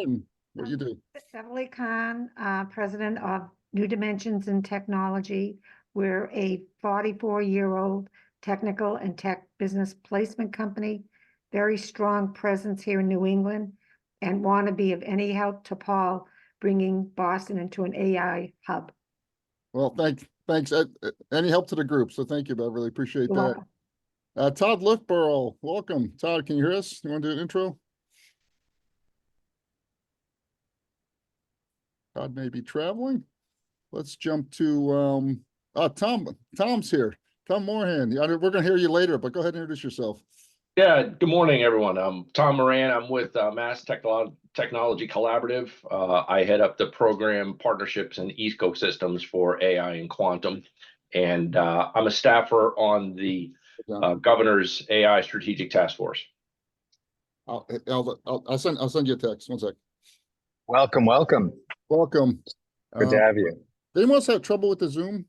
and what you do. Beverly Khan, president of New Dimensions in Technology. We're a 44-year-old technical and tech business placement company, very strong presence here in New England, and want to be of any help to Paul bringing Boston into an AI hub. Well, thanks. Any help to the group. So thank you, Beverly. Appreciate You're that. welcome. Todd Liftborough, welcome. Todd, can you hear us? You want to do an intro? Todd may be traveling. Let's jump to Tom's here. Tom Moorhan. We're going to hear you later, but go ahead and introduce yourself. Yeah, good morning, everyone. I'm Tom Moran. I'm with Mass Technology Collaborative. I head up the program partnerships and ecosystems for AI and quantum. And I'm a staffer on the governor's AI strategic task force. I'll send you a text. One sec. Welcome. Welcome. Good to have you. They must have trouble with the Zoom.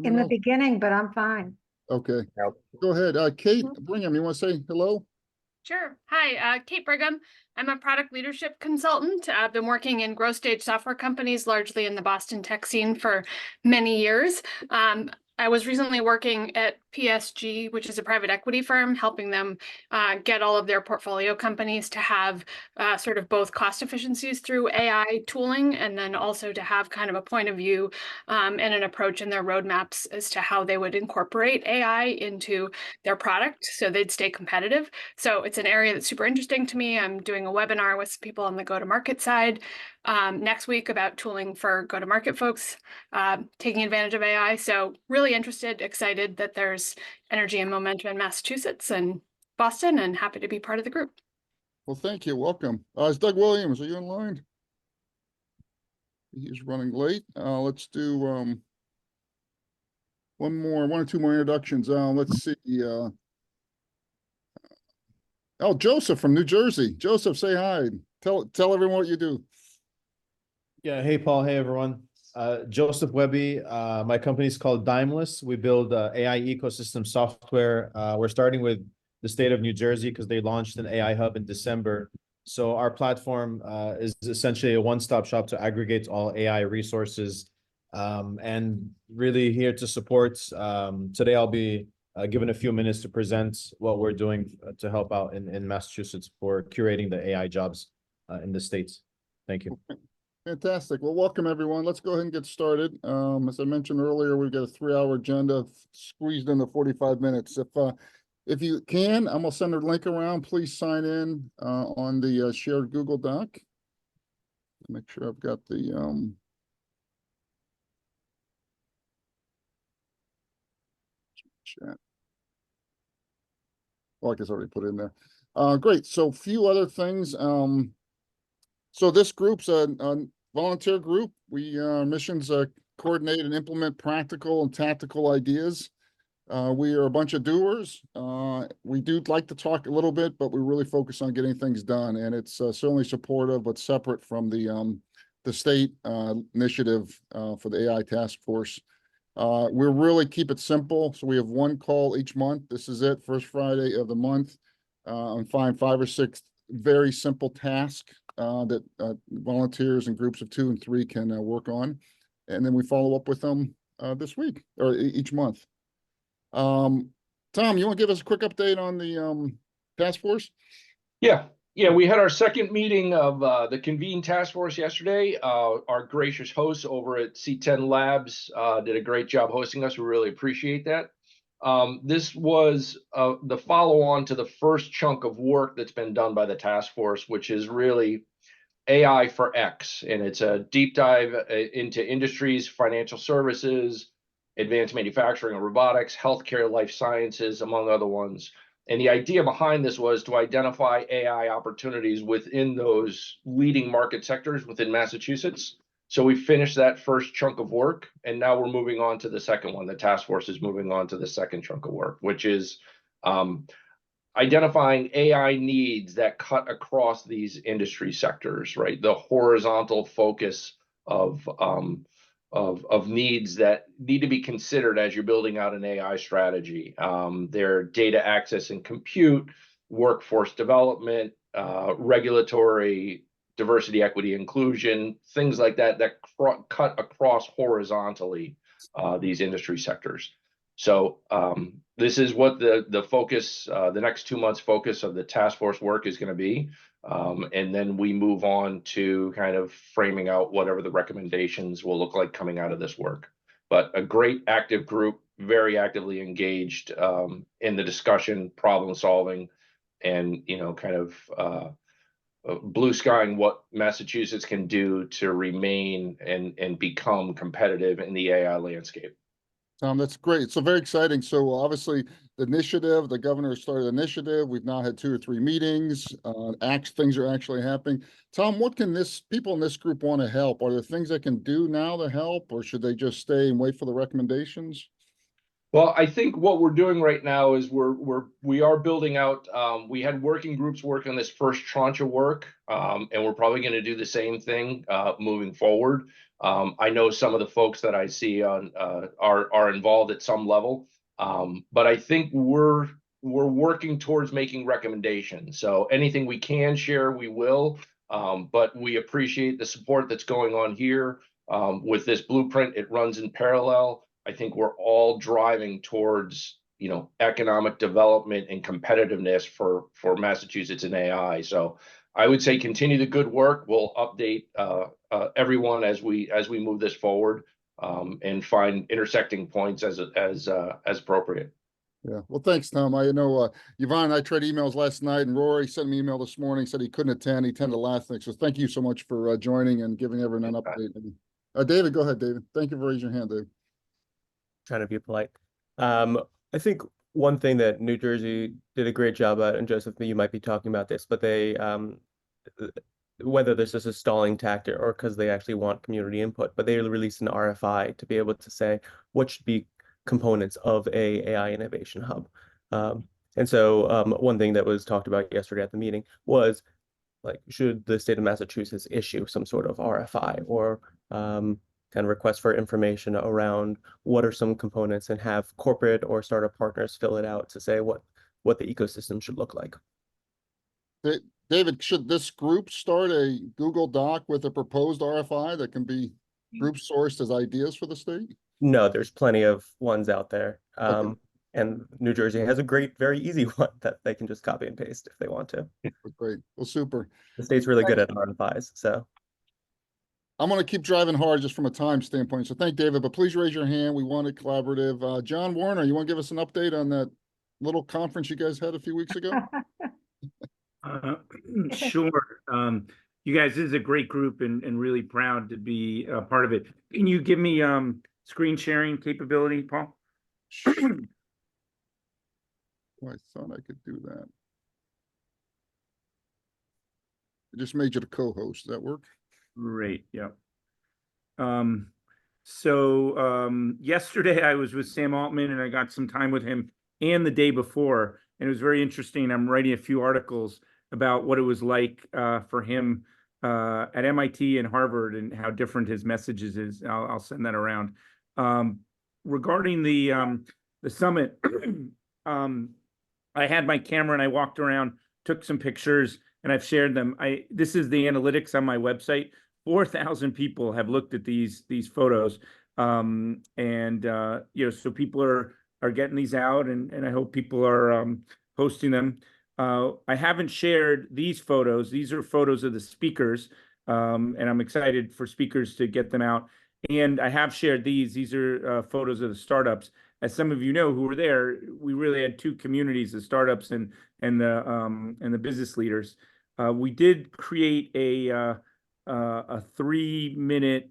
In the beginning, but I'm fine. Okay. Yep. Go ahead. Kate Brigham, you want to say hello? Sure. Hi, Kate Brigham. I'm a product leadership consultant. I've been working in growth stage software companies, largely in the Boston tech scene for many years. I was recently working at PSG, which is a private equity firm, helping them get all of their portfolio companies to have sort of both cost efficiencies through AI tooling, and then also to have kind of a point of view and an approach in their roadmaps as to how they would incorporate AI into their product so they'd stay competitive. So it's an area that's super interesting to me. I'm doing a webinar with people on the go-to-market side next week about tooling for go-to-market folks taking advantage of AI. So really interested, excited that there's energy and momentum in Massachusetts and Boston, and happy to be part of the group. Well, thank you. Welcome. It's Doug Williams. Are you in line? He's running late. Let's do one or two more introductions. Let's see. Joseph from New Jersey. Joseph, say hi. Tell everyone what you do. Yeah. Hey, Paul. Hey, everyone. Joseph Webby. My company is called Dimeless. We build AI ecosystem software. We're starting with the state of New Jersey because they launched an AI hub in December. So our platform is essentially a one-stop shop to aggregate all AI resources, and really here to support. Today, I'll be given a few minutes to present what we're doing to help out in Massachusetts for curating the AI jobs in the States. Thank you. Fantastic. Well, welcome everyone. Let's go ahead and get started. As I mentioned earlier, we've got a 3-hour agenda squeezed into 45 minutes. If you can, I'm gonna send a link around. Please sign in on the shared Google Doc. Make sure I've got the chat. Oh, I guess I already put it in there. Great. So a few other things. So this group's a volunteer group. Our missions coordinate and implement practical and tactical ideas. We are a bunch of doers. We do like to talk a little bit, but we really focus on getting things done. And it's certainly supportive, but separate from the state initiative for the AI task force. We really keep it simple. So we have one call each month. This is it, first Friday of the month. And find 5 or 6 very simple tasks that volunteers in groups of 2 and 3 can work on. And then we follow up with them this week or each month. Tom, you want to give us a quick update on the task force? Yeah, we had our second meeting of the convened task force yesterday. Our gracious hosts over at C10 Labs did a great job hosting us. We really appreciate that. This was the follow-on to the first chunk of work that's been done by the task force, which is really AI for X. And it's a deep dive into industries, financial services, advanced manufacturing and robotics, healthcare, life sciences, among other ones. And the idea behind this was to identify AI opportunities within those leading market sectors within Massachusetts. So we finished that first chunk of work, and now we're moving on to the second one. The task force is moving on to the second chunk of work, which is identifying AI needs that cut across these industry sectors, right? The horizontal focus of needs that need to be considered as you're building out an AI strategy. Their data access and compute, workforce development, regulatory, diversity, equity, inclusion, things like that, that cut across horizontally these industry sectors. So this is what the focus, the next 2 months focus of the task force work is going to be. And then we move on to kind of framing out whatever the recommendations will look like coming out of this work. But a great active group, very actively engaged in the discussion, problem solving, and, you know, kind of blue skying what Massachusetts can do to remain and become competitive in the AI landscape. Tom, that's great. So very exciting. So obviously the initiative, the governor started an initiative. We've now had 2 or 3 meetings. Things are actually happening. Tom, what can people in this group want to help? Are there things they can do now to help, or should they just stay and wait for the recommendations? Well, I think what we're doing right now is we are building out. We had working groups work on this first tranche of work, and we're probably going to do the same thing moving forward. I know some of the folks that I see on are involved at some level, but I think we're working towards making recommendations. So anything we can share, we will. But we appreciate the support that's going on here with this blueprint. It runs in parallel. I think we're all driving towards, you know, economic development and competitiveness for Massachusetts and AI. So I would say continue the good work. We'll update everyone as we move this forward and find intersecting points as appropriate. Yeah. Well, thanks, Tom. I know Yvonne and I traded emails last night, and Rory sent me an email this morning, said he couldn't attend. He attended last night. So thank you so much for joining and giving everyone an update. David, go ahead, David. Thank you for raising your hand, Dave. Trying to be polite. I think one thing that New Jersey did a great job at, and Joseph, you might be talking about this, but they, whether this is a stalling tactic or because they actually want community input, but they released an RFI to be able to say what should be components of a AI innovation hub. And so one thing that was talked about yesterday at the meeting was, like, should the state of Massachusetts issue some sort of RFI or kind of request for information around what are some components, and have corporate or startup partners fill it out to say what the ecosystem should look like. David, should this group start a Google Doc with a proposed RFI that can be group sourced as ideas for the state? No, there's plenty of ones out there. Okay. And New Jersey has a great, very easy one that they can just copy and paste if they want to. Great. Well, super. The state's really good at RFIs, so. I'm going to keep driving hard just from a time standpoint. So thank David, but please raise your hand. We want it collaborative. John Warner, you want to give us an update on that little conference you guys had a few weeks ago? Sure. You guys, this is a great group and really proud to be a part of it. Can you give me screen sharing capability, Paul? Oh, I thought I could do that. I just made you the co-host. Does that work? Great, yeah. Yesterday I was with Sam Altman and I got some time with him, and the day before, and it was very interesting. I'm writing a few articles about what it was like for him at MIT and Harvard and how different his messages is. I'll send that around. Regarding the summit, I had my camera and I walked around, took some pictures, and I've shared them. This is the analytics on my website. 4,000 people have looked at these photos, you know, so people are getting these out, and I hope people are posting them. I haven't shared these photos. These are photos of the speakers, and I'm excited for speakers to get them out. And I have shared these. These are photos of the startups. As some of you know who were there, we really had 2 communities: the startups and the business leaders. We did create a 3-minute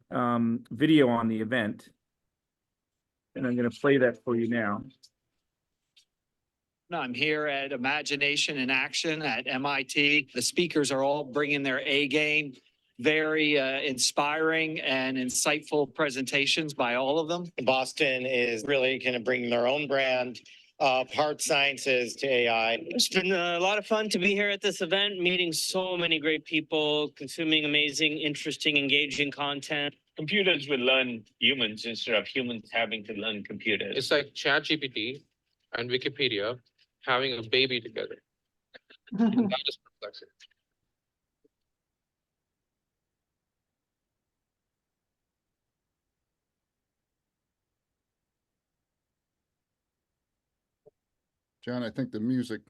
video on the event, and I'm going to play that for you now. I'm here at Imagination in Action at MIT. The speakers are all bringing their A game. Very inspiring and insightful presentations by all of them. Boston is really kind of bringing their own brand of hard sciences to AI. It's been a lot of fun to be here at this event, meeting so many great people, consuming amazing, interesting, engaging content. Computers will learn humans instead of humans having to learn computers. It's like ChatGPT and Wikipedia having a baby together. And that is perplexing. John, I think the music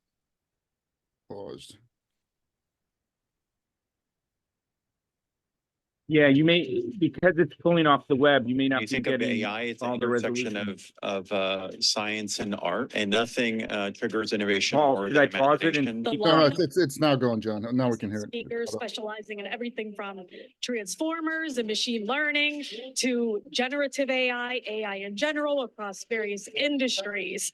paused. Yeah, you may, because it's pulling off the web, you may not You be think of getting AI, it's all an the intersection resolution. of science and art, and nothing triggers innovation Paul, more should I than pause it and imagination. keep No, going? it's now going, John. Now we can hear it. Speakers specializing in everything from transformers and machine learning to generative AI, AI in general across various industries.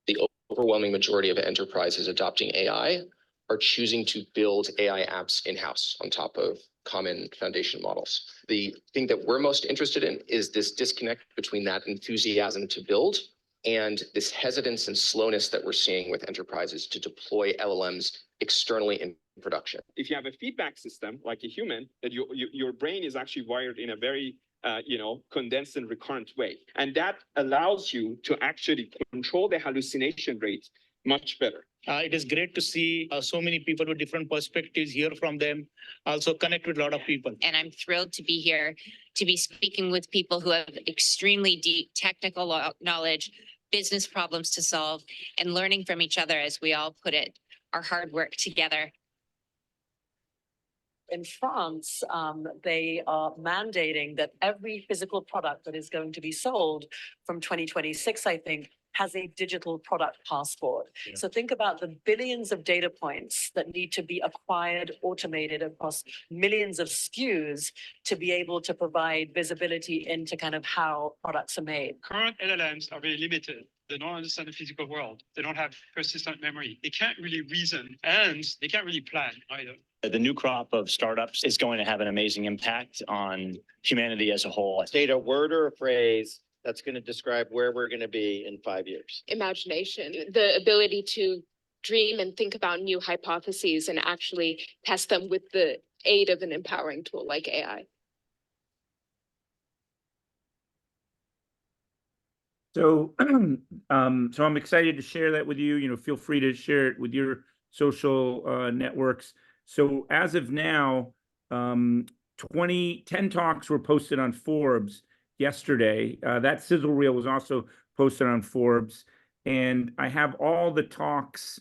The overwhelming majority of enterprises adopting AI are choosing to build AI apps in-house on top of common foundation models. The thing that we're most interested in is this disconnect between that enthusiasm to build and this hesitance and slowness that we're seeing with enterprises to deploy LLMs externally in production. If you have a feedback system like a human, that your brain is actually wired in a very condensed and recurrent way. And that allows you to actually control the hallucination rate much better. It is great to see so many people with different perspectives, hear from them, also connect with a lot of people. And I'm thrilled to be here, to be speaking with people who have extremely deep technical knowledge, business problems to solve, and learning from each other as we all put it, our hard work together. In France, they are mandating that every physical product that is going to be sold from 2026, I think, has a digital product passport. Yeah. So think about the billions of data points that need to be acquired, automated across millions of SKUs to be able to provide visibility into kind of how products are made. Current LLMs are very limited. They don't understand the physical world. They don't have persistent memory. They can't really reason, and they can't really plan either. The new crop of startups is going to have an amazing impact on humanity as a whole. State a word or a phrase that's going to describe where we're going to be in 5 years. Imagination, the ability to dream and think about new hypotheses and actually test them with the aid of an empowering tool like AI. So, so I'm excited to share that with you. You know, feel free to share it with your social networks. So as of now, 10 talks were posted on Forbes yesterday. That sizzle reel was also posted on Forbes, and I have all the talks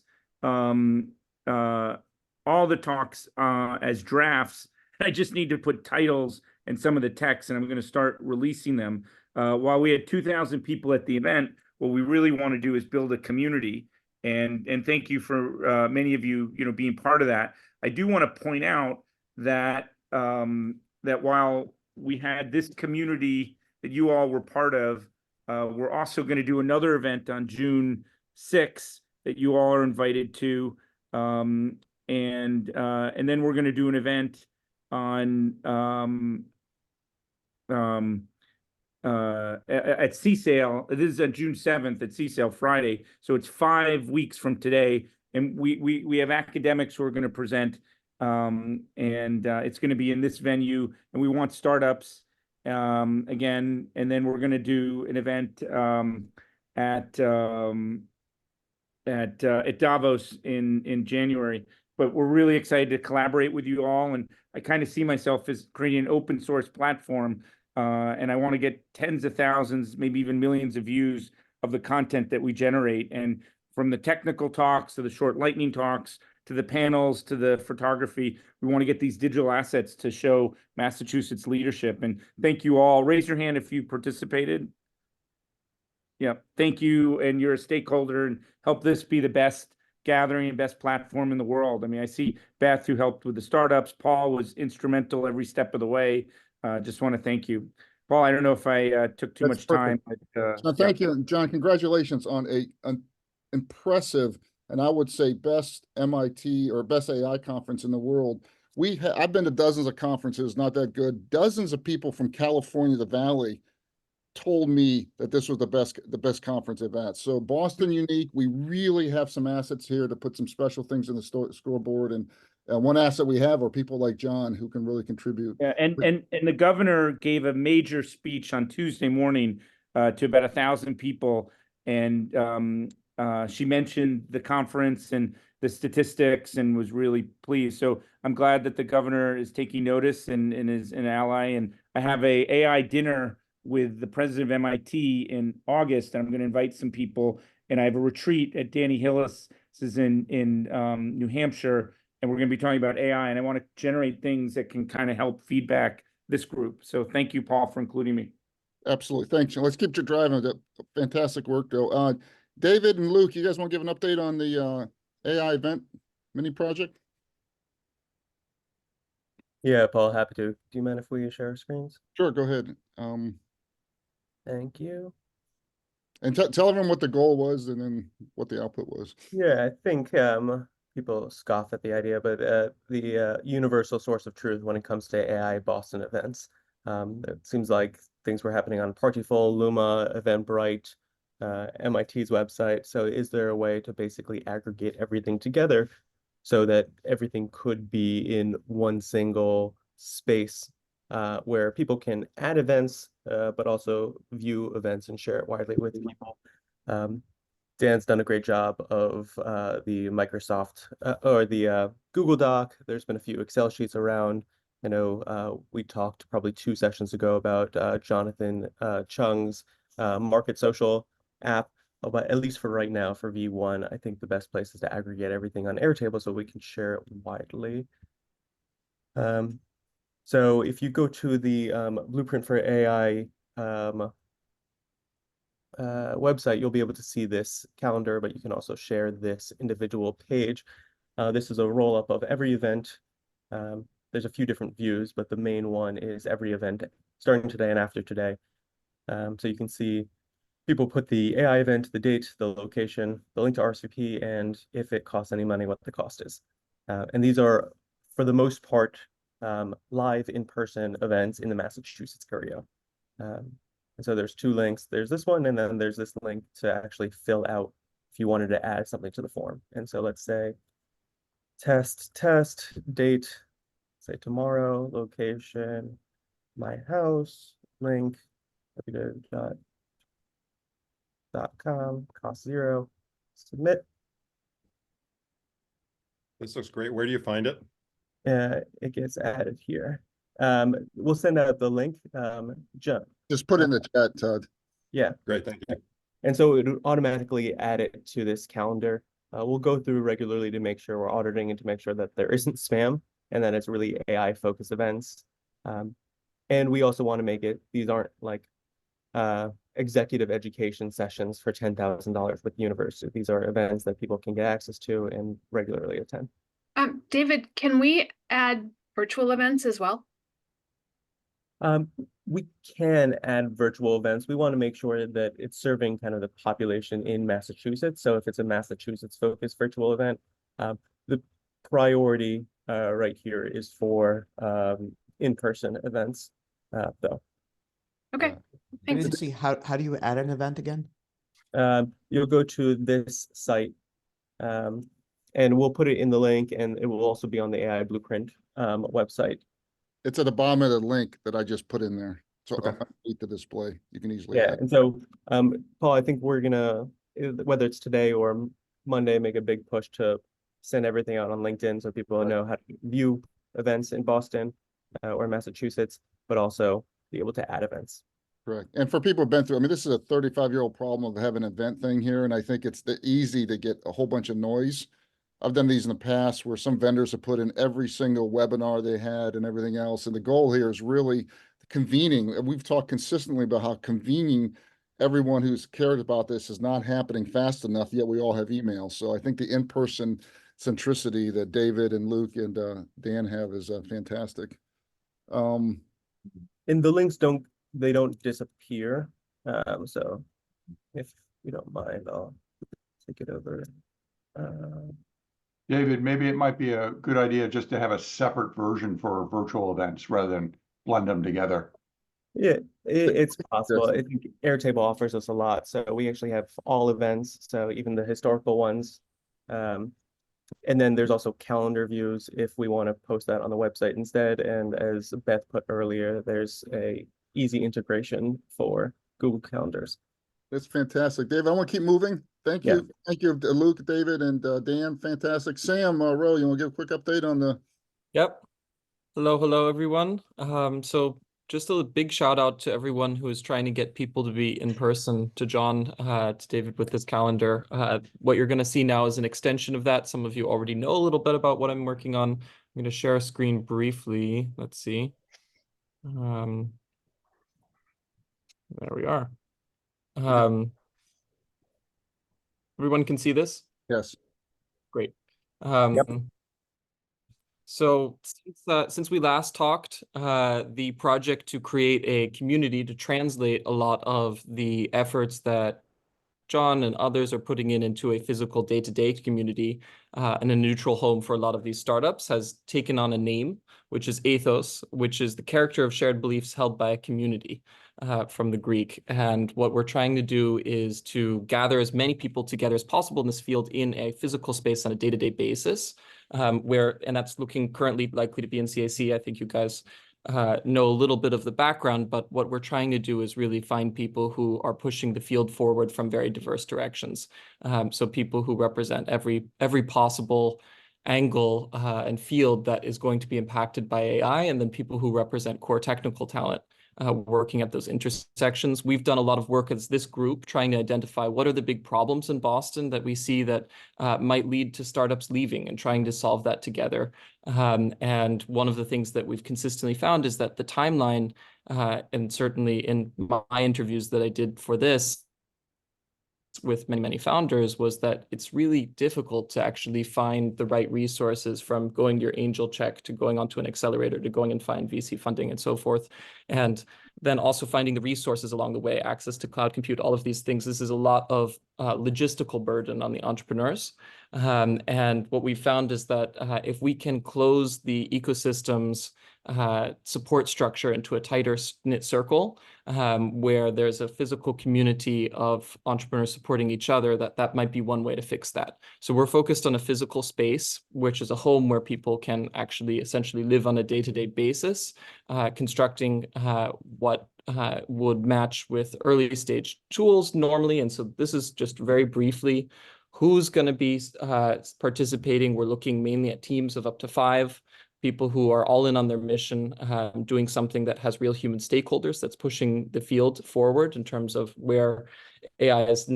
as drafts. I just need to put titles and some of the text, and I'm going to start releasing them. While we had 2,000 people at the event, what we really want to do is build a community. And thank you for many of you, being part of that. I do want to point out that that while we had this community that you all were part of, we're also going to do another event on June 6th that you all are invited to, and then we're going to do an event on at CSAIL. This is on June 7th at CSAIL Friday, so it's 5 weeks from today, and we have academics who are going to present, and it's going to be in this venue, and we want startups again, and then we're going to do an event at Davos in January. But we're really excited to collaborate with you all, and I kind of see myself as creating an open source platform, and I want to get tens of thousands, maybe even millions of views of the content that we generate. And from the technical talks to the short lightning talks to the panels to the photography, we want to get these digital assets to show Massachusetts leadership. And thank you all. Raise your hand if you participated. Yeah, thank you. And you're a stakeholder, and help this be the best gathering and best platform in the world. I mean, I see Beth, who helped with the startups. Paul was instrumental every step of the way. Just want to thank you. Paul, I don't know if I took too much time. But, no, thank you, John. Congratulations on an impressive, and I would say best MIT or best AI conference in the world. I've been to dozens of conferences, not that good. Dozens of people from California, the Valley, told me that this was the best conference they've had. So Boston unique. We really have some assets here to put some special things in the scoreboard, and one asset we have are people like John who can really contribute. Yeah, and the governor gave a major speech on Tuesday morning to about 1,000 people, and she mentioned the conference and the statistics and was really pleased. So I'm glad that the governor is taking notice and is an ally. And I have a AI dinner with the president of MIT in August, and I'm going to invite some people. And I have a retreat at Danny Hillis is in New Hampshire, and we're going to be talking about AI. And I want to generate things that can kind of help feedback this group. So thank you, Paul, for including me. Absolutely. Thanks. Let's keep you driving. Fantastic work, though. David and Luke, you guys want to give an update on the AI event mini project? Yeah, Paul, happy to. Do you mind if we share our screens? Sure, go ahead. Thank you. And tell everyone what the goal was and then what the output was. Yeah, I think people scoff at the idea, but the universal source of truth when it comes to AI Boston events. It seems like things were happening on Partyful, Luma, Eventbrite, MIT's website. So is there a way to basically aggregate everything together so that everything could be in one single space where people can add events, but also view events and share it widely with people? Dan's done a great job of the Microsoft or the Google Doc. There's been a few Excel sheets around. I know we talked probably 2 sessions ago about Jonathan Chung's Market Social app. But at least for right now, for V1, I think the best place is to aggregate everything on Airtable so we can share it widely. So if you go to the Blueprint for AI website, you'll be able to see this calendar, but you can also share this individual page. This is a roll-up of every event. There's a few different views, but the main one is every event starting today and after today. So you can see people put the AI event, the date, the location, the link to RSVP, and if it costs any money, what the cost is. And these are, for the most part, live in-person events in the Massachusetts area. And so there's 2 links. There's this one, and then there's this link to actually fill out if you wanted to add something to the form. And so let's say test, date, say tomorrow, location, my house, link, .com, cost 0, submit. This looks great. Where do you find it? It gets added here. We'll send out the link. Just put it in the chat, Todd. Yeah. Great, thank you. And so it would automatically add it to this calendar. We'll go through regularly to make sure we're auditing and to make sure that there isn't spam and that it's really AI focused events. And we also want to make it, these aren't like executive education sessions for $10,000 with the university. These are events that people can get access to and regularly attend. David, can we add virtual events as well? We can add virtual events. We want to make sure that it's serving kind of the population in Massachusetts. So if it's a Massachusetts focused virtual event, the priority right here is for in-person events though. Okay. I didn't see how do you add an event again? You'll go to this site and we'll put it in the link, and it will also be on the AI Blueprint website. It's at the bottom of the link that I just put in there. So underneath the display, you can easily Yeah, add. and so Paul, I think we're gonna, whether it's today or Monday, make a big push to send everything out on LinkedIn so people know how to view events in Boston or Massachusetts, but also be able to add events. Correct. And for people who've been through, I mean, this is a 35-year-old problem of having an event thing here, and I think it's easy to get a whole bunch of noise. I've done these in the past where some vendors have put in every single webinar they had and everything else. And the goal here is really convening. We've talked consistently about how convening everyone who's cared about this is not happening fast enough, yet we all have emails. So I think the in-person centricity that David and Luke and Dan have is fantastic. And the links don't disappear. So if you don't mind, I'll take it over. David, maybe it might be a good idea just to have a separate version for virtual events rather than blend them together. Yeah, it's possible. I think Airtable offers us a lot. So we actually have all events, so even the historical ones. And then there's also calendar views if we want to post that on the website instead. And as Beth put earlier, there's a easy integration for Google Calendars. That's fantastic. Dave, I want to keep moving. Thank you. Yeah. Thank you, Luke, David, and Dan. Fantastic. Sam, Rowe, you want to give a quick update on the... Yep. Hello, everyone. So just a big shout out to everyone who is trying to get people to be in person, to John, to David with this calendar. What you're going to see now is an extension of that. Some of you already know a little bit about what I'm working on. I'm going to share a screen briefly. Let's see. There we are. Everyone can see this? Yes. Great. Yep. So since we last talked, the project to create a community to translate a lot of the efforts that John and others are putting into a physical day-to-day community and a neutral home for a lot of these startups has taken on a name, which is ethos, which is the character of shared beliefs held by a community from the Greek. And what we're trying to do is to gather as many people together as possible in this field in a physical space on a day-to-day basis, and that's looking currently likely to be in CAC. I think you guys know a little bit of the background, but what we're trying to do is really find people who are pushing the field forward from very diverse directions. So people who represent every possible angle and field that is going to be impacted by AI, and then people who represent core technical talent working at those intersections. We've done a lot of work as this group trying to identify what are the big problems in Boston that we see that might lead to startups leaving, and trying to solve that together. And one of the things that we've consistently found is that the timeline, and certainly in my interviews that I did for this with many founders, was that it's really difficult to actually find the right resources, from going to your angel check to going onto an accelerator to going and find VC funding and so forth. And then also finding the resources along the way, access to cloud compute, all of these things. This is a lot of logistical burden on the entrepreneurs. And what we found is that if we can close the ecosystem's support structure into a tighter knit circle, where there's a physical community of entrepreneurs supporting each other, that might be one way to fix that. So we're focused on a physical space, which is a home where people can actually essentially live on a day-to-day basis, constructing what would match with early stage tools normally. And so this is just very briefly who's going to be participating. We're looking mainly at teams of up to 5 people who are all in on their mission, doing something that has real human stakeholders, that's pushing the field forward in terms of where AI's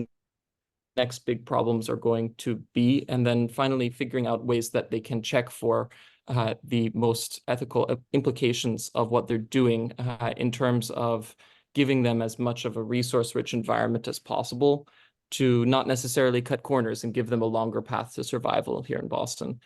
next big problems are going to be. And then finally figuring out ways that they can check for the most ethical implications of what they're doing in terms of giving them as much of a resource-rich environment as possible, to not necessarily cut corners and give them a longer path to survival here in Boston.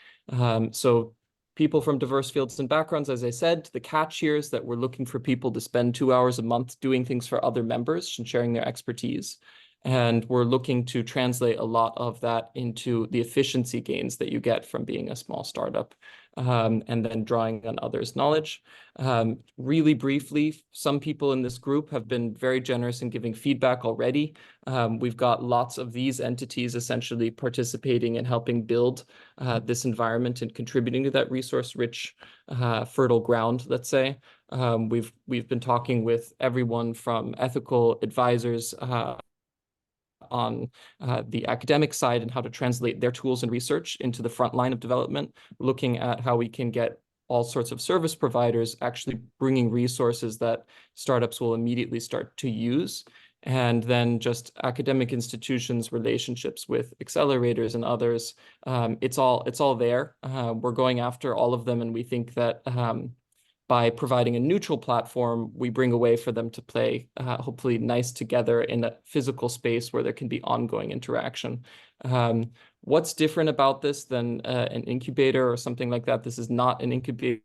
So people from diverse fields and backgrounds, as I said, the catch here is that we're looking for people to spend 2 hours a month doing things for other members and sharing their expertise. And we're looking to translate a lot of that into the efficiency gains that you get from being a small startup, and then drawing on others' knowledge. Really briefly, some people in this group have been very generous in giving feedback already. We've got lots of these entities essentially participating in helping build this environment and contributing to that resource-rich, fertile ground, let's say. We've been talking with everyone from ethical advisors on the academic side, and how to translate their tools and research into the front line of development, looking at how we can get all sorts of service providers actually bringing resources that startups will immediately start to use. And then just academic institutions, relationships with accelerators and others. It's all there. We're going after all of them, and we think that by providing a neutral platform, we bring a way for them to play hopefully nice together in a physical space where there can be ongoing interaction. What's different about this than an incubator or something like that? This is not an incubator.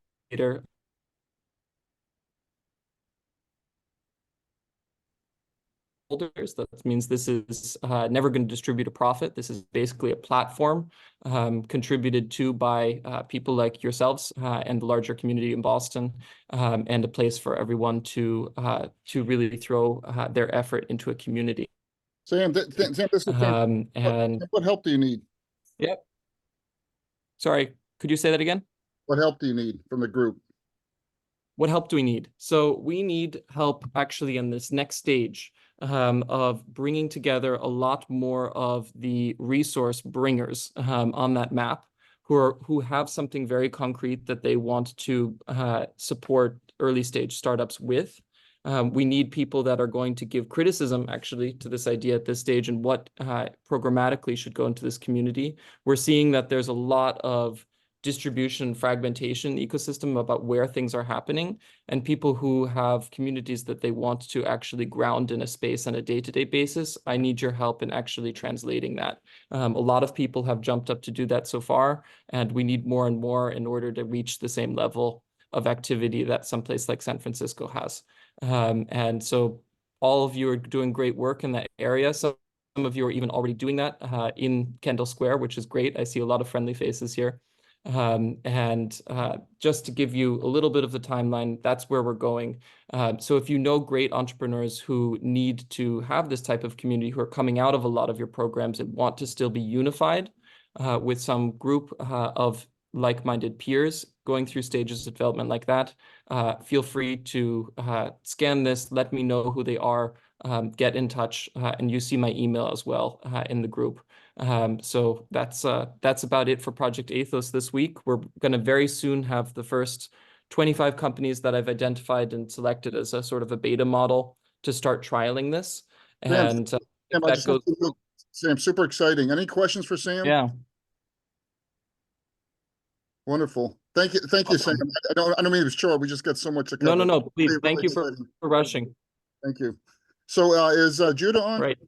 That means this is never going to distribute a profit. This is basically a platform contributed to by people like yourselves and the larger community in Boston, and a place for everyone to really throw their effort into a community. Sam, Sam, this is and what help do you need? Yep. Sorry, could you say that again? What help do you need from the group? What help do we need? So we need help actually in this next stage of bringing together a lot more of the resource bringers on that map, who have something very concrete that they want to support early stage startups with. We need people that are going to give criticism actually to this idea at this stage and what programmatically should go into this community. We're seeing that there's a lot of distribution fragmentation ecosystem about where things are happening, and people who have communities that they want to actually ground in a space on a day-to-day basis. I need your help in actually translating that. A lot of people have jumped up to do that so far, and we need more and more in order to reach the same level of activity that someplace like San Francisco has. And so all of you are doing great work in that area. Some of you are even already doing that in Kendall Square, which is great. I see a lot of friendly faces here. Just to give you a little bit of the timeline, that's where we're going. So if you know great entrepreneurs who need to have this type of community, who are coming out of a lot of your programs and want to still be unified with some group of like-minded peers going through stages of development like that, feel free to scan this, let me know who they are, get in touch, and you see my email as well in the group. So that's about it for Project Athos this week. We're going to very soon have the first 25 companies that I've identified and selected as a sort of a beta model to start trialing this. And Sam, that goes. Sam, super exciting. Any questions for Sam? Yeah. Wonderful. Thank you, Sam. I don't mean to be short. We just got so much to cover. No. Please, Really, thank really you for exciting. rushing. Thank you. So is Judah on? Right. I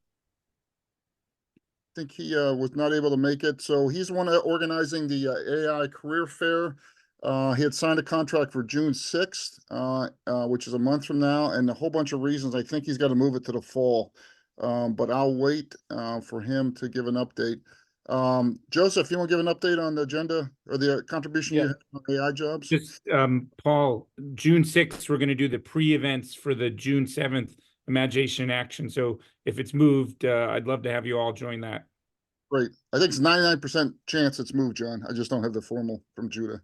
think he was not able to make it. So he's one organizing the AI Career Fair. He had signed a contract for June 6th, which is a month from now, and a whole bunch of reasons. I think he's got to move it to the fall. But I'll wait for him to give an update. Joseph, you want to give an update on the agenda or the contribution you have on AI jobs? Just, Paul, June 6th, we're going to do the pre-events for the June 7th Imagination Action. So if it's moved, I'd love to have you all join that. Great. I think it's 99% chance it's moved, John. I just don't have the formal from Judah.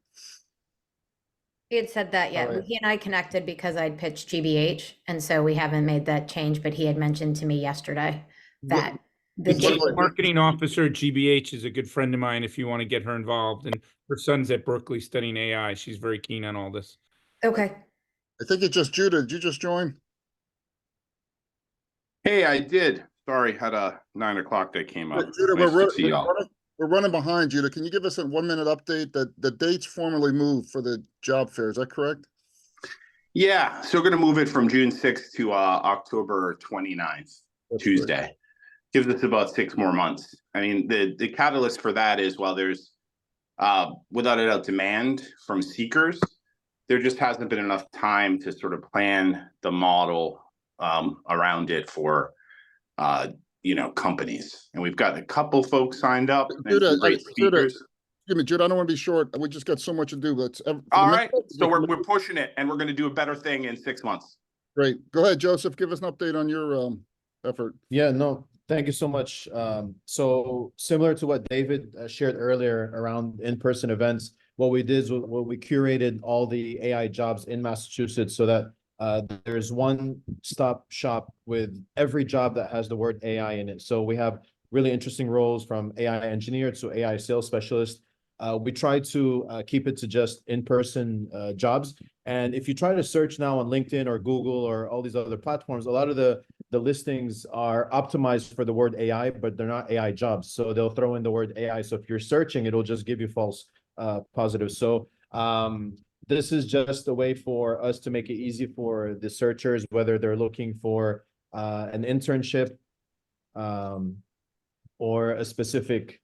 He had said that yet. Right. He and I connected because I'd pitched GBH, and so we haven't made that change, but he had mentioned to me yesterday that the The chief marketing officer at GBH is a good friend of mine if you want to get her involved. And her son's at Berkeley studying AI. She's very keen on all this. Okay. I think it's just Judah. Did you just join? Hey, I did. Sorry, had a 9 o'clock that came up. Judah, Nice to see y'all. we're running behind, Judah. Can you give us a 1-minute update that the dates formally moved for the job fair? Is that correct? Yeah, so we're going to move it from June 6th to October 29th, Tuesday. Gives us about 6 more months. I mean, the catalyst for that is while there's without a doubt demand from seekers, there just hasn't been enough time to sort of plan the model around it for companies. And we've got a couple folks signed up and Judah, some great speakers. Excuse me, Judah, I don't want to be short. We just got so much to do. But All right, so we're pushing it, and we're going to do a better thing in 6 months. Great. Go ahead, Joseph. Give us an update on your effort. Yeah, no, thank you so much. So similar to what David shared earlier around in-person events, what we did is we curated all the AI jobs in Massachusetts so that there's one-stop shop with every job that has the word AI in it. So we have really interesting roles from AI engineer to AI sales specialist. We try to keep it to just in-person jobs. And if you try to search now on LinkedIn or Google or all these other platforms, a lot of the listings are optimized for the word AI, but they're not AI jobs. So they'll throw in the word AI. So if you're searching, it'll just give you false positives. So this is just a way for us to make it easy for the searchers, whether they're looking for an internship or a specific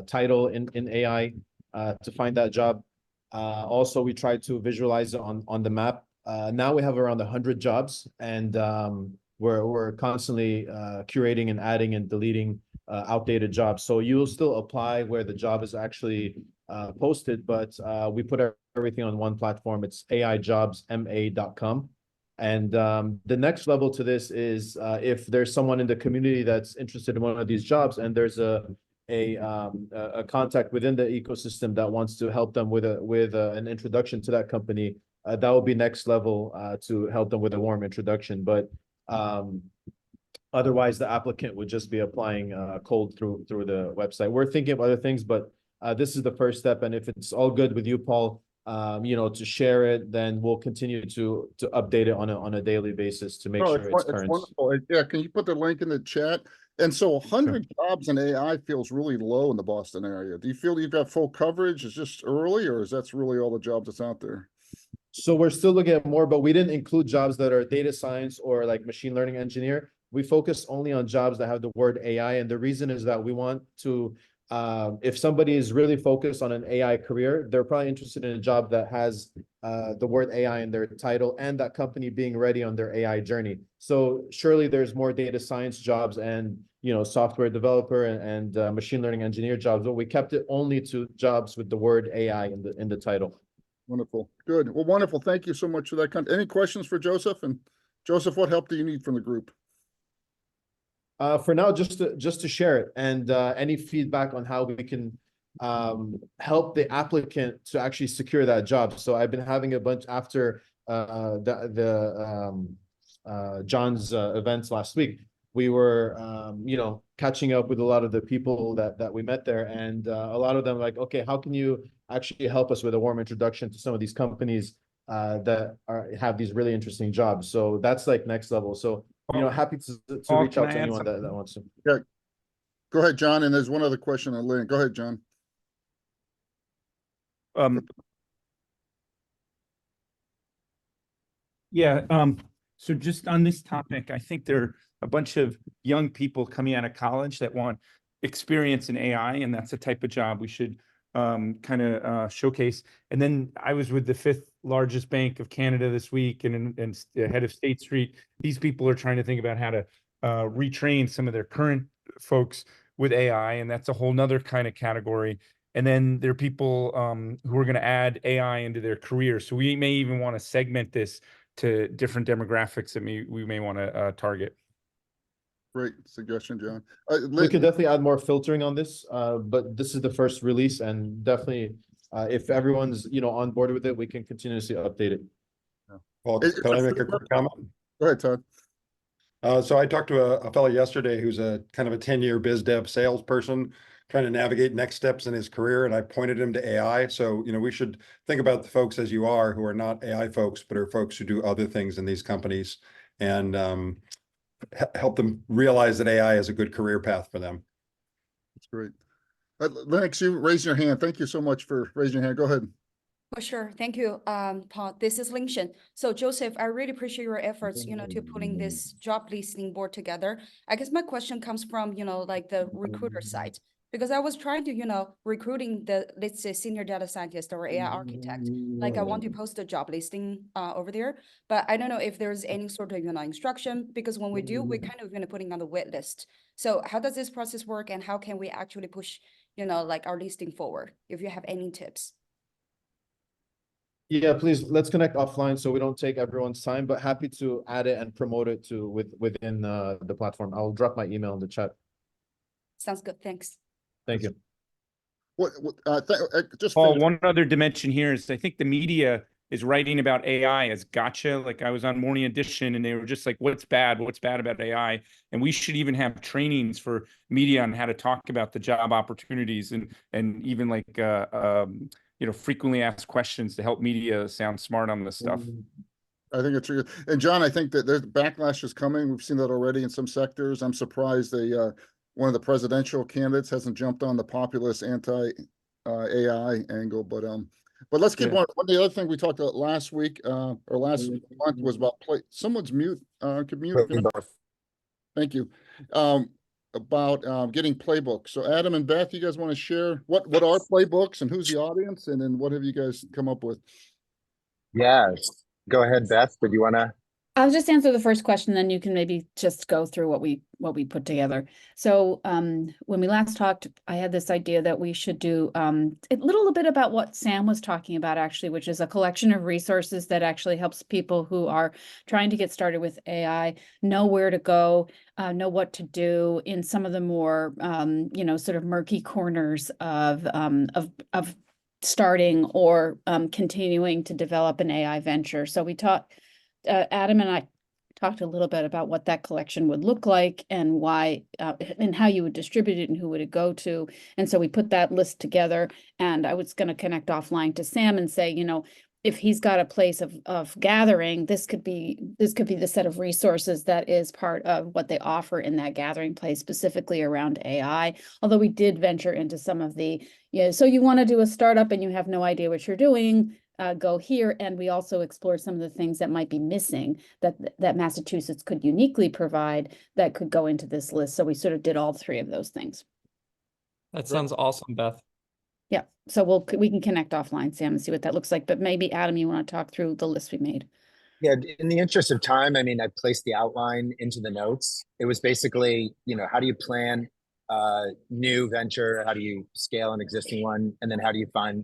title in AI to find that job. Also, we try to visualize it on the map. Now we have around 100 jobs, and we're constantly curating and adding and deleting outdated jobs. So you'll still apply where the job is actually posted, but we put everything on one platform. It's aijobsma.com. And the next level to this is if there's someone in the community that's interested in one of these jobs, and there's a contact within the ecosystem that wants to help them with an introduction to that company, that will be next level to help them with a warm introduction. But otherwise, the applicant would just be applying cold through the website. We're thinking of other things, but this is the first step. And if it's all good with you, Paul, to share it, then we'll continue to update it on a daily basis to make Oh, sure it's current. wonderful. Yeah, can you put the link in the chat? And so 100 jobs in AI feels really low in the Boston area. Do you feel you've got full coverage? Is just early, or is that's really all the jobs that's out there? So we're still looking at more, but we didn't include jobs that are data science or like machine learning engineer. We focus only on jobs that have the word AI. And the reason is that we want to, if somebody is really focused on an AI career, they're probably interested in a job that has the word AI in their title and that company being ready on their AI journey. So surely there's more data science jobs and, software developer and machine learning engineer jobs, but we kept it only to jobs with the word AI in the title. Wonderful. Good. Well, wonderful. Thank you so much for that. Any questions for Joseph? And Joseph, what help do you need from the group? For now, just to share it and any feedback on how we can help the applicant to actually secure that job. So I've been having a bunch after John's events last week. We were catching up with a lot of the people that we met there, and a lot of them like, okay, how can you actually help us with a warm introduction to some of these companies that have these really interesting jobs? So that's like next level. So happy to reach out to anyone that wants to. Yeah, go ahead, John. And there's one other question on Lynn. Go ahead, John. So just on this topic, I think there are a bunch of young people coming out of college that want experience in AI, and that's the type of job we should kind of showcase. And then I was with the 5th largest bank of Canada this week and the head of State Street. These people are trying to think about how to retrain some of their current folks with AI, and that's a whole nother kind of category. And then there are people who are going to add AI into their career. So we may even want to segment this to different demographics that we may want to target. Great suggestion, John. We could definitely add more filtering on this, but this is the first release, and definitely if everyone's on board with it, we can continuously update it. Well, can I make a quick comment? Go ahead, Todd. So I talked to a fellow yesterday who's a kind of a 10-year biz dev salesperson trying to navigate next steps in his career, and I pointed him to AI. So we should think about the folks as you are who are not AI folks, but are folks who do other things in these companies, and help them realize that AI is a good career path for them. That's great. Lennox, you raised your hand. Thank you so much for raising your hand. Go ahead. For sure. Thank you, Paul. This is Lingshen. So Joseph, I really appreciate your efforts, to putting this job listing board together. I guess my question comes from, like the recruiter side, because I was trying to, recruiting let's say senior data scientist or AI architect. Like I want to post a job listing over there, but I don't know if there's any sort of, instruction, because when we do, we're kind of, putting on the wait list. So how does this process work, and how can we actually push, like our listing forward, if you have any tips? Yeah, please, let's connect offline so we don't take everyone's time, but happy to add it and promote it within the platform. I'll drop my email in the chat. Sounds good. Thanks. Thank you. Just Paul, one other dimension here is I think the media is writing about AI as gotcha. Like I was on Morning Edition and they were just like, what's bad about AI? And we should even have trainings for media on how to talk about the job opportunities and even like, frequently asked questions to help media sound smart on this stuff. I think it's true. And John, I think that there's backlash is coming. We've seen that already in some sectors. I'm surprised one of the presidential candidates hasn't jumped on the populist anti-AI angle, but let's keep on. One of the other thing we talked about last week or last month was about someone's mute. Could mute. Thank you. About getting playbooks. So Adam and Beth, you guys want to share what are playbooks and who's the audience, and then what have you guys come up with? Yes, go ahead, Beth. Did you want to? I'll just answer the first question, then you can maybe just go through what we put together. So when we last talked, I had this idea that we should do a little bit about what Sam was talking about, actually, which is a collection of resources that actually helps people who are trying to get started with AI know where to go, know what to do in some of the more sort of murky corners of starting or continuing to develop an AI venture. So we talked. Adam and I talked a little bit about what that collection would look like and why, and how you would distribute it and who would it go to. And so we put that list together, and I was going to connect offline to Sam and say, you know, if he's got a place of gathering, this could be the set of resources that is part of what they offer in that gathering place, specifically around AI. Although we did venture into some of the, so you want to do a startup and you have no idea what you're doing, go here. And we also explored some of the things that might be missing that Massachusetts could uniquely provide that could go into this list. So we sort of did all three of those things. That sounds awesome, Beth. Yeah, so we can connect offline, Sam, and see what that looks like. But maybe Adam, you want to talk through the list we made? Yeah, in the interest of time, I mean, I placed the outline into the notes. It was basically, how do you plan a new venture? How do you scale an existing one? And then how do you find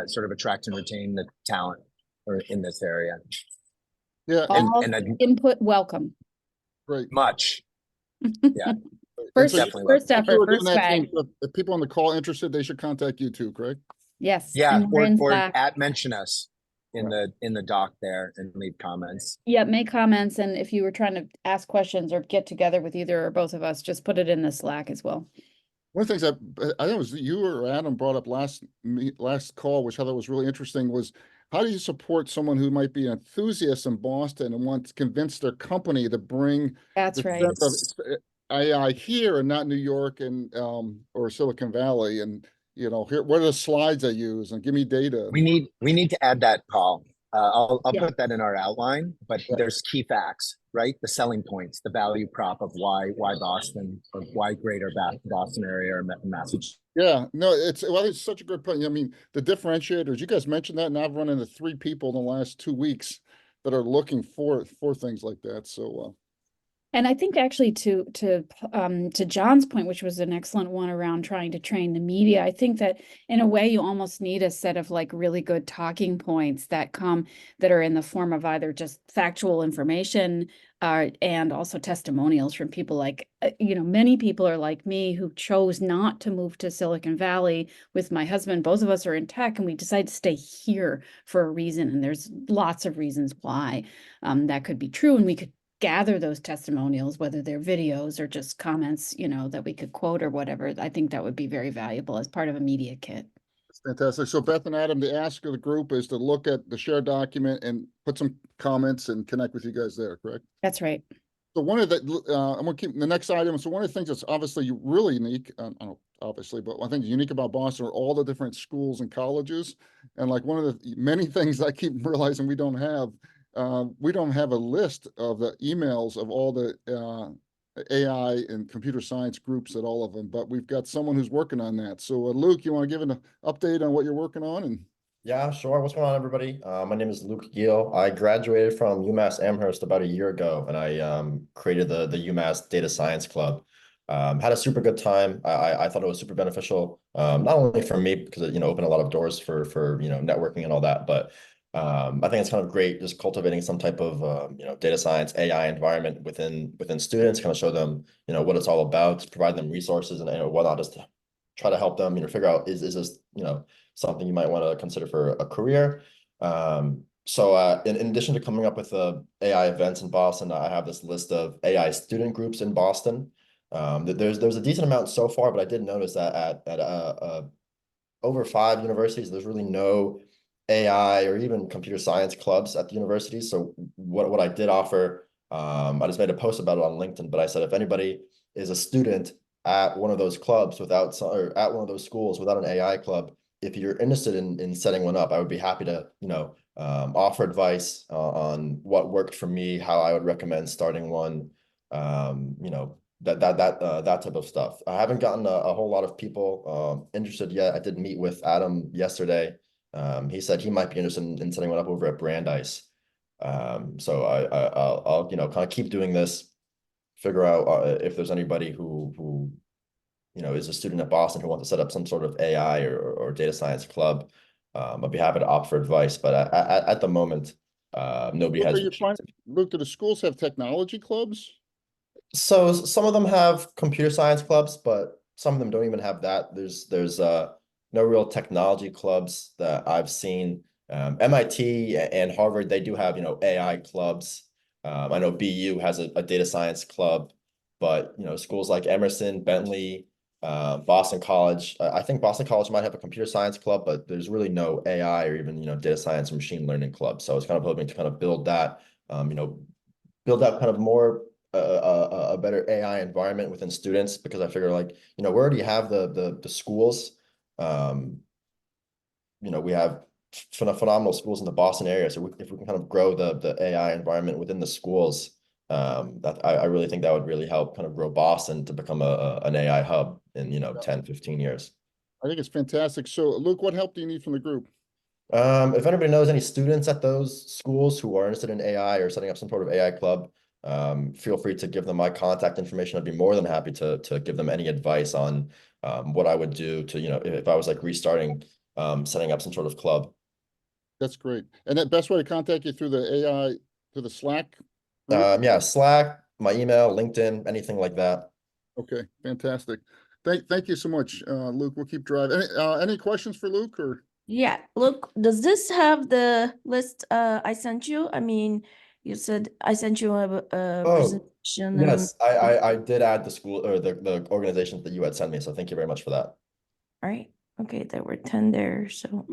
sort of attract and retain the talent or in this area? Yeah, all and input welcome. Great. Much. Yeah. First Definitely effort, first that swag. thing, if people on the call interested, they should contact you too, correct? Yes. Yeah, and we're in or Slack. mention us in the doc there and leave comments. Yeah, make comments, and if you were trying to ask questions or get together with either or both of us, just put it in the Slack as well. One of the things that I think it was you or Adam brought up last call, which I thought was really interesting, was how do you support someone who might be an enthusiast in Boston and want to convince their company to bring That's the right. sense of AI here and not New York and or Silicon Valley, and here, what are the slides I use, and give me data. We need to add that, Paul. I'll put that in our outline, but there's key facts, right? The selling points, the value prop of why Boston, or why greater Boston area or Massachusetts. Yeah, no, it's such a good point. I mean, the differentiators, you guys mentioned that, and I've run into 3 people in the last 2 weeks that are looking for things like that. So And I think actually to John's point, which was an excellent one around trying to train the media, I think that in a way you almost need a set of like really good talking points that are in the form of either just factual information and also testimonials from people like, many people are like me who chose not to move to Silicon Valley with my husband. Both of us are in tech and we decided to stay here for a reason. And there's lots of reasons why that could be true. And we could gather those testimonials, whether they're videos or just comments, that we could quote or whatever. I think that would be very valuable as part of a media kit. that's fantastic. So Beth and Adam, the ask of the group is to look at the shared document and put some comments and connect with you guys there, correct? That's right. So one of the, I'm gonna keep the next item. So one of the things that's obviously really unique, I don't know, obviously, but one thing unique about Boston are all the different schools and colleges. And like one of the many things I keep realizing we don't have a list of the emails of all the AI and computer science groups at all of them, but we've got someone who's working on that. So Luke, you want to give an update on what you're working on? And yeah, sure. What's going on, everybody? My name is Luke Giel. I graduated from UMass Amherst about a year ago, and I created the UMass Data Science Club. Had a super good time. I thought it was super beneficial, not only for me because it opened a lot of doors for networking and all that, but I think it's kind of great just cultivating some type of data science AI environment within students, kind of show them what it's all about, provide them resources and whatnot, just to try to help them figure out is this something you might want to consider for a career. So in addition to coming up with AI events in Boston, I have this list of AI student groups in Boston. There's a decent amount so far, but I did notice that at over 5 universities, there's really no AI or even computer science clubs at the universities. So what I did offer, I just made a post about it on LinkedIn, but I said, if anybody is a student at one of those clubs or at one of those schools without an AI club, if you're interested in setting one up, I would be happy to, offer advice on what worked for me, how I would recommend starting one, that type of stuff. I haven't gotten a whole lot of people interested yet. I did meet with Adam yesterday. He said he might be interested in setting one up over at Brandeis. So I'll kind of keep doing this, figure out if there's anybody who is a student at Boston who wants to set up some sort of AI or data science club. I'd be happy to offer advice, but at the moment, nobody has. Luke, do the schools have technology clubs? So some of them have computer science clubs, but some of them don't even have that. There's no real technology clubs that I've seen. MIT and Harvard, they do have AI clubs. I know BU has a data science club, but schools like Emerson, Bentley, Boston College. I think Boston College might have a computer science club, but there's really no AI or even data science or machine learning club. So I was kind of hoping to kind of build that, build out kind of more a better AI environment within students, because I figure we already have the schools. We have phenomenal schools in the Boston area. So if we can kind of grow the AI environment within the schools, that I really think that would really help kind of grow Boston to become an AI hub in 10, 15 years. I think it's fantastic. So Luke, what help do you need from the group? If anybody knows any students at those schools who are interested in AI or setting up some sort of AI club, feel free to give them my contact information. I'd be more than happy to give them any advice on what I would do to, if I was restarting, setting up some sort of club. That's great. And the best way to contact you through the AI, through the Slack? Yeah, Slack, my email, LinkedIn, anything like that. Okay, fantastic. Thank you so much, Luke. We'll keep driving. Any questions for Luke or? Yeah, look, does this have the list I sent you? I mean, you said I sent you a presentation. Yes, I did add the school or the organizations that you had sent me. So thank you very much for that. All right. Okay, there were 10 there. So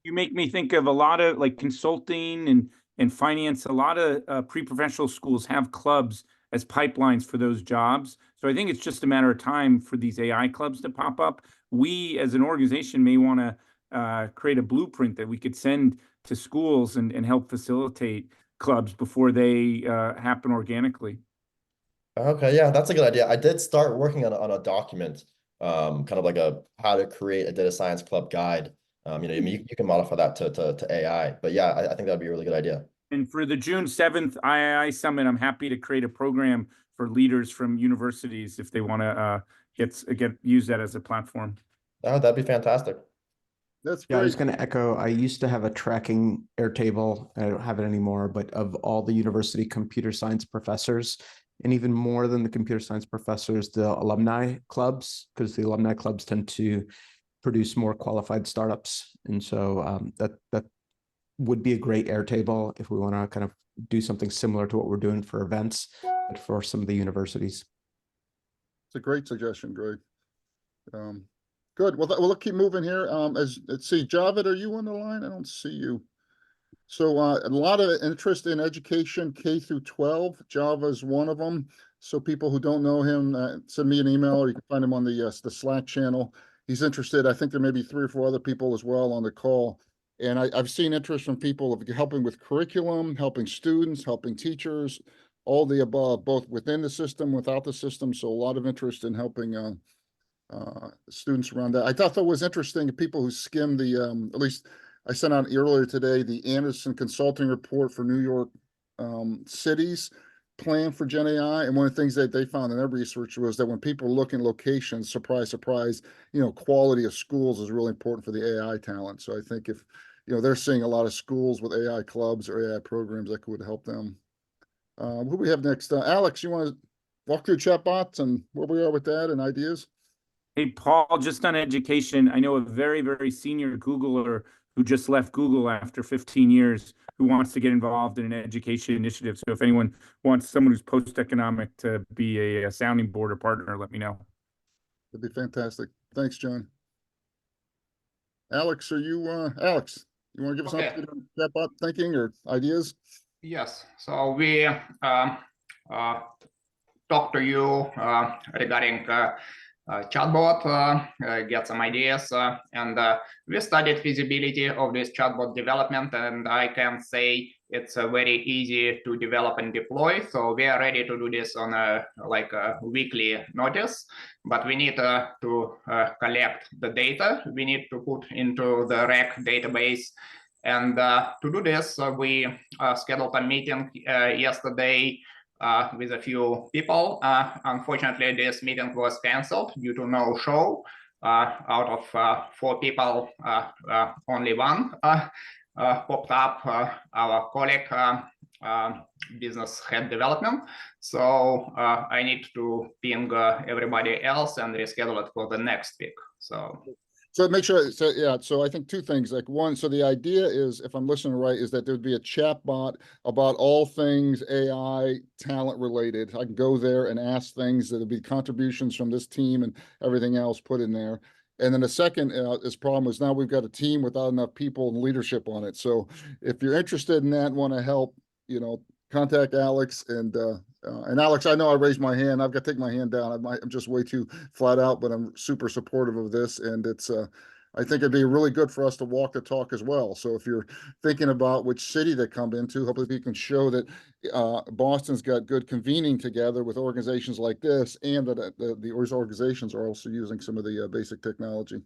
You make me think of a lot of consulting and finance. A lot of pre-professional schools have clubs as pipelines for those jobs. So I think it's just a matter of time for these AI clubs to pop up. We as an organization may want to create a blueprint that we could send to schools and help facilitate clubs before they happen organically. Okay, yeah, that's a good idea. I did start working on a document, kind of like how to create a data science club guide. You can modify that to AI, but yeah, I think that'd be a really good idea. And for the June 7th III Summit, I'm happy to create a program for leaders from universities if they want to use that as a platform. Oh, that'd be fantastic. That's great. Yeah, I was going to echo. I used to have a tracking Airtable. I don't have it anymore, but of all the university computer science professors, and even more than the computer science professors, the alumni clubs, because the alumni clubs tend to produce more qualified startups. And so that would be a great Airtable if we want to kind of do something similar to what we're doing for events, but for some of the universities. It's a great suggestion, Greg. Good. Well, we'll keep moving here. Let's see, Javed, are you on the line? I don't see you. So a lot of interest in education, K through 12. Java is one of them. So people who don't know him, send me an email, or you can find him on the Slack channel. He's interested. I think there may be 3 or 4 other people as well on the call. And I've seen interest from people of helping with curriculum, helping students, helping teachers, all the above, both within the system, without the system. So a lot of interest in helping students around that. I thought that was interesting. People who skim the, at least I sent out earlier today, the Anderson Consulting Report for New York cities plan for Gen AI. And one of the things that they found in their research was that when people look in locations, surprise, surprise, quality of schools is really important for the AI talent. So I think if, they're seeing a lot of schools with AI clubs or AI programs that could help them. Who do we have next? Alex, you want to walk through chatbots and where we are with that and ideas? Hey, Paul, just on education, I know a very, very senior Googler who just left Google after 15 years who wants to get involved in an education initiative. So if anyone wants someone who's post-economic to be a sounding board or partner, let me know. That'd be fantastic. Thanks, John. Alex, Alex, you want to give us Okay. something on chatbot thinking or ideas? Yes, so we talked to you regarding chatbot, get some ideas, and we studied feasibility of this chatbot development, and I can say it's very easy to develop and deploy. So we are ready to do this on a weekly notice, but we need to collect the data. We need to put into the REC database. And to do this, we scheduled a meeting yesterday with a few people. Unfortunately, this meeting was canceled due to no show. Out of 4 people, only 1 popped up, our colleague, business head development. So I need to ping everybody else and reschedule it for the next week. So So make sure, so yeah, so I think two things, like one, so the idea is, if I'm listening right, is that there'd be a chat bot about all things AI talent related. I can go there and ask things, that'll be contributions from this team and everything else put in there. And then the second is problem is now we've got a team without enough people and leadership on it. So if you're interested in that and want to help, you know, contact Alex and Alex, I know I raised my hand. I've got to take my hand down. I'm just way too flat out, but I'm super supportive of this. And it's, I think it'd be really good for us to walk the talk as well. So if you're thinking about which city to come into, hopefully you can show that Boston's got good convening together with organizations like this, and that the organizations are also using some of the basic technology.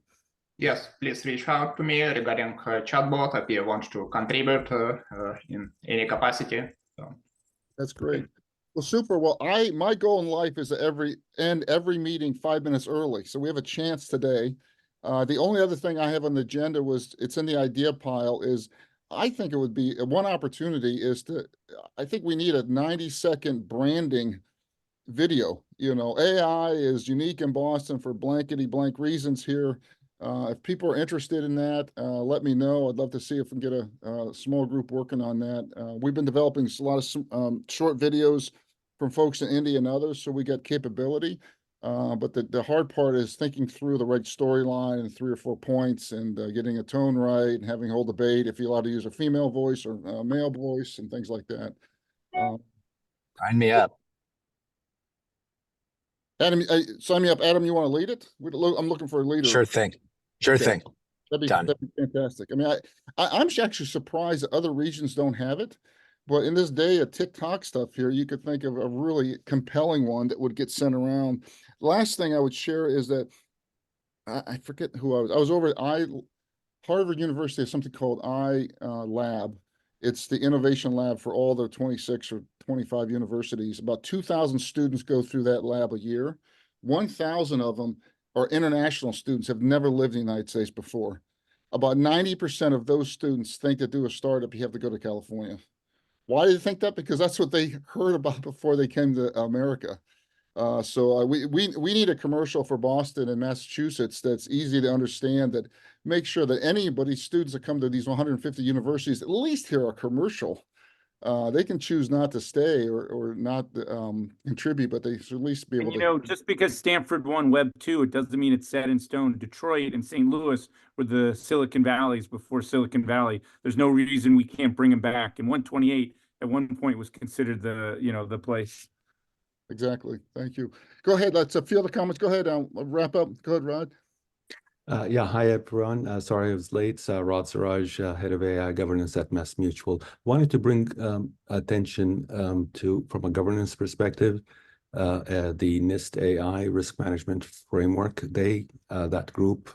Yes, please reach out to me regarding chatbot if you want to contribute in any capacity. So. That's great. Well, super. Well, my goal in life is to end every meeting 5 minutes early. So we have a chance today. The only other thing I have on the agenda was, it's in the idea pile, is I think it would be one opportunity is I think we need a 90-second branding video. You know, AI is unique in Boston for blankety blank reasons here. If people are interested in that, let me know. I'd love to see if we can get a small group working on that. We've been developing a lot of short videos from folks in India and others, so we got capability. But the hard part is thinking through the right storyline and 3 or 4 points, and getting a tone right, and having a whole debate if you're allowed to use a female voice or a male voice and things like that. Sign me up. Adam, sign me up. Adam, you want to lead it? I'm looking for a leader. Sure thing. Sure thing. That'd be fantastic. I mean, I'm actually surprised that other regions don't have it. But in this day of TikTok stuff here, you could think of a really compelling one that would get sent around. Last thing I would share is that I forget who I was over at Harvard University has something called iLab. It's the innovation lab for all the 26 or 25 universities. About 2,000 students go through that lab a year. 1,000 of them are international students, have never lived in the United States before. About 90% of those students think to do a startup, you have to go to California. Why do you think that? Because that's what they heard about before they came to America. So we need a commercial for Boston and Massachusetts that's easy to understand, that make sure that students that come to these 150 universities at least hear a commercial. They can choose not to stay or not contribute, but they should at least be able You to. know, just because Stanford won Web 2, it doesn't mean it's set in stone. Detroit and St. Louis were the Silicon Valleys before Silicon Valley. There's no reason we can't bring them back. And 128 at one point was considered the place. Exactly. Thank you. Go ahead. Let's field the comments. Go ahead. I'll wrap up. Go ahead, Rod. Yeah, hi everyone. Sorry I was late. Rod Siraj, Head of AI Governance at MassMutual. Wanted to bring attention from a governance perspective, the NIST AI Risk Management Framework. That group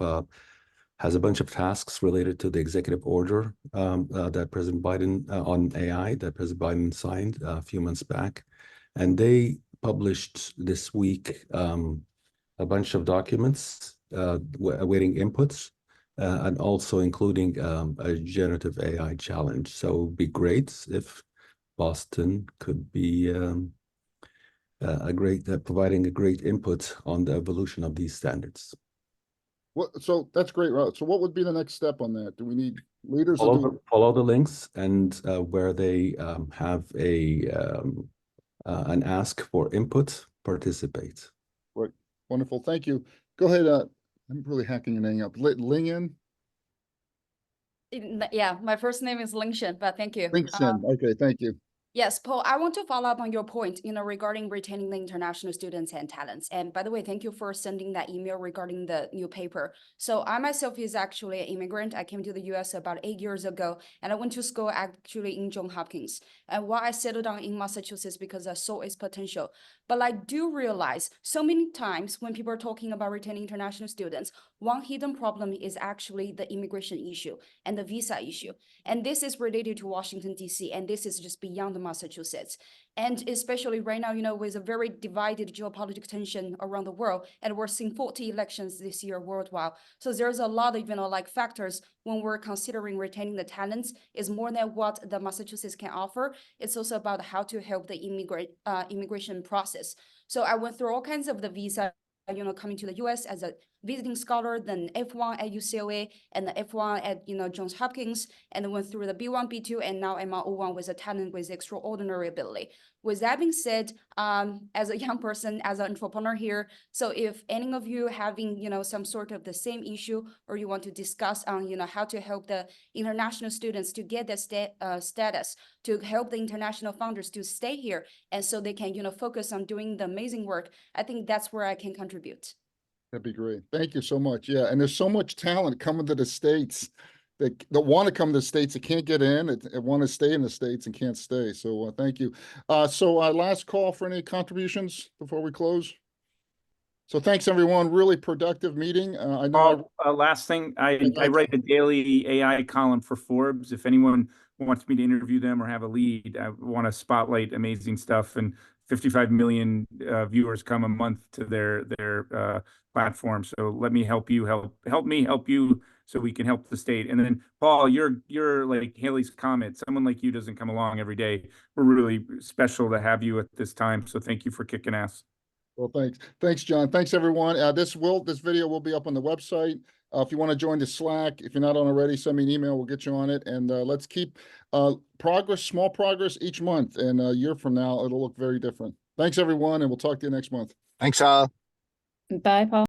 has a bunch of tasks related to the executive order that President Biden on AI that President Biden signed a few months back. And they published this week a bunch of documents awaiting inputs, and also including a generative AI challenge. So it would be great if Boston could be providing a great input on the evolution of these standards. So that's great, Rod. So what would be the next step on that? Do we need leaders? Follow the links, and where they have an ask for input, participate. Right. Wonderful. Thank you. Go ahead. I'm really hacking your name up. Lingyan? Yeah, my first name is Lingshen, but thank you. Lingshen. Okay, thank you. Yes, Paul, I want to follow up on your point, regarding retaining the international students and talents. And by the way, thank you for sending that email regarding the new paper. So I myself is actually an immigrant. I came to the US about 8 years ago, and I went to school actually in Johns Hopkins. And why I settled down in Massachusetts, because I saw its potential. But I do realize so many times when people are talking about retaining international students, one hidden problem is actually the immigration issue and the visa issue. And this is related to Washington, D.C., and this is just beyond Massachusetts. And especially right now, with a very divided geopolitical tension around the world, and we're seeing 40 elections this year worldwide. So there's a lot of, factors when we're considering retaining the talents. Is more than what the Massachusetts can offer. It's also about how to help the immigration process. So I went through all kinds of the visa, coming to the US as a visiting scholar, then F1 at UCLA, and the F1 at, Johns Hopkins, and then went through the B1, B2, and now I'm O1 with a talent with extraordinary ability. With that being said, as a young person, as an entrepreneur here, so if any of you having, some sort of the same issue, or you want to discuss on, how to help the international students to get the status, to help the international founders to stay here, and so they can, focus on doing the amazing work, I think that's where I can contribute. That'd be great. Thank you so much. Yeah, and there's so much talent coming to the States that want to come to the States that can't get in, that want to stay in the States and can't stay. So thank you. So last call for any contributions before we close. So thanks, everyone. Really productive meeting. I know. Last thing, I write a daily AI column for Forbes. If anyone wants me to interview them or have a lead, I want to spotlight amazing stuff. And 55 million viewers come a month to their platform. So let me help you help me help you, so we can help the state. And then Paul, you're like Haley's Comet. Someone like you doesn't come along every day. We're really special to have you at this time. So thank you for kicking ass. Well, thanks, John. Thanks, everyone. This video will be up on the website. If you want to join the Slack, if you're not on already, send me an email. We'll get you on it. And let's keep small progress each month. And a year from now, it'll look very different. Thanks, everyone, and we'll talk to you next month. Thanks, all. Bye, Paul.